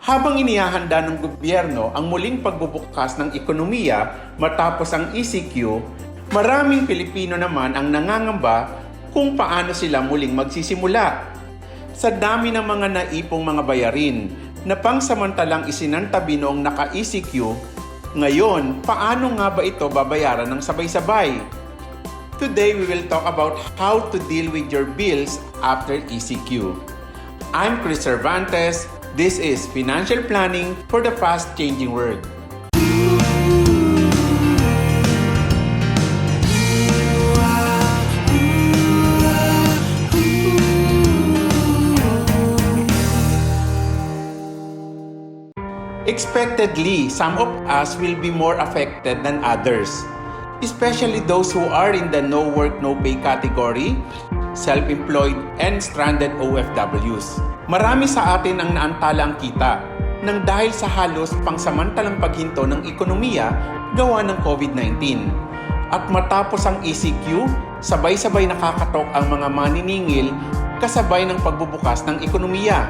Habang inihahanda ng gobyerno ang muling pagbubukas ng ekonomiya matapos ang ECQ, maraming Pilipino naman ang nangangamba kung paano sila muling magsisimula. Sa dami ng mga naipong mga bayarin na pangsamantalang isinantabi noong naka-ECQ, ngayon, paano nga ba ito babayaran ng sabay-sabay? Today, we will talk about how to deal with your bills after ECQ. I'm Chris Cervantes. This is Financial Planning for the Fast-Changing World. Expectedly, some of us will be more affected than others, especially those who are in the no work, no pay category, self-employed, and stranded OFWs. Marami sa atin ang naantala ang kita nang dahil sa halos pangsamantalang paghinto ng ekonomiya gawa ng COVID-19. At matapos ang ECQ, sabay-sabay nakakatok ang mga maniningil kasabay ng pagbubukas ng ekonomiya.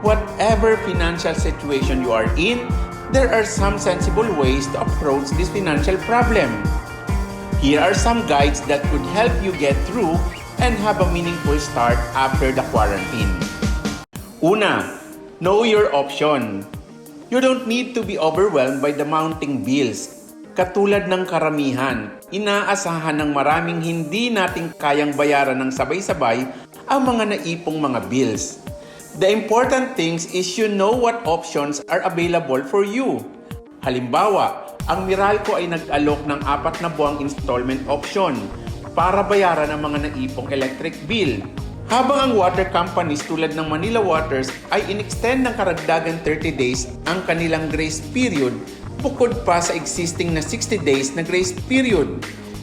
Whatever financial situation you are in, there are some sensible ways to approach this financial problem. Here are some guides that could help you get through and have a meaningful start after the quarantine. Una, know your option. You don't need to be overwhelmed by the mounting bills. Katulad ng karamihan, inaasahan ng maraming hindi nating kayang bayaran ng sabay-sabay ang mga naipong mga bills. The important things is you know what options are available for you. Halimbawa, ang Meralco ay nag-alok ng 4 na buwang installment option para bayaran ang mga naipong electric bill. Habang ang water companies tulad ng Manila Waters ay in-extend ng karagdagan 30 days ang kanilang grace period bukod pa sa existing na 60 days na grace period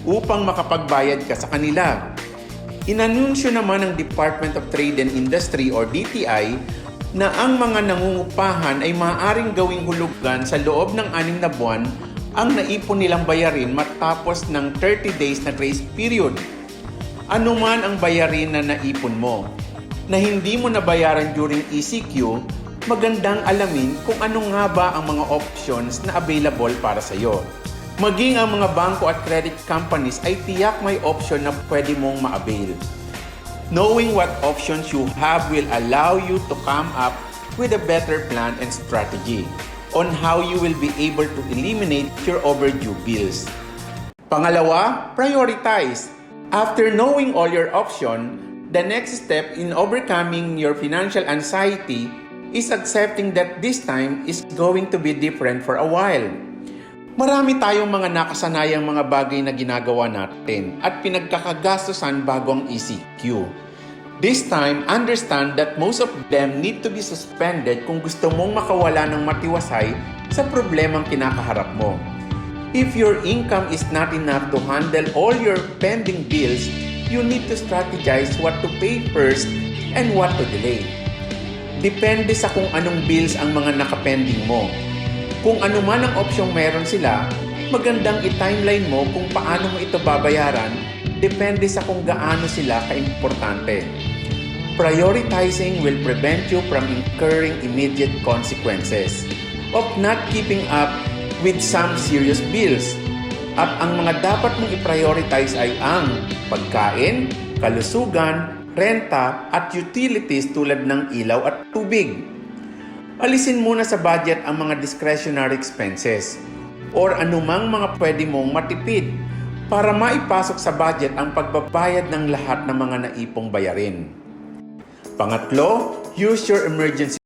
upang makapagbayad ka sa kanila. Inanunsyo naman ng Department of Trade and Industry or DTI na ang mga nangungupahan ay maaaring gawing hulugan sa loob ng 6 na buwan ang naipon nilang bayarin matapos ng 30 days na grace period. Ano man ang bayarin na naipon mo, na hindi mo nabayaran during ECQ, magandang alamin kung ano nga ba ang mga options na available para sa iyo. Maging ang mga bangko at credit companies ay tiyak may option na pwede mong ma-avail. Knowing what options you have will allow you to come up with a better plan and strategy on how you will be able to eliminate your overdue bills. Pangalawa, prioritize. After knowing all your options, the next step in overcoming your financial anxiety is accepting that this time is going to be different for a while. Marami tayong mga nakasanayang mga bagay na ginagawa natin at pinagkakagastusan bago ang ECQ. This time, understand that most of them need to be suspended kung gusto mong makawala ng matiwasay sa problemang kinakaharap mo. If your income is not enough to handle all your pending bills, you need to strategize what to pay first and what to delay. Depende sa kung anong bills ang mga nakapending mo. Kung ano man ang opsyong meron sila, magandang i-timeline mo kung paano mo ito babayaran, depende sa kung gaano sila kaimportante. Prioritizing will prevent you from incurring immediate consequences of not keeping up with some serious bills. At ang mga dapat mong i-prioritize ay ang pagkain, kalusugan, renta at utilities tulad ng ilaw at tubig. Alisin muna sa budget ang mga discretionary expenses or anumang mga pwede mong matipid para maipasok sa budget ang pagbabayad ng lahat ng mga naipong bayarin. Pangatlo, use your emergency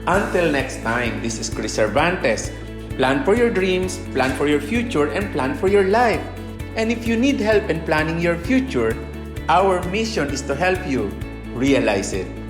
Until next time, this is Chris Cervantes. Plan for your dreams, plan for your future, and plan for your life. And if you need help in planning your future, our mission is to help you realize it.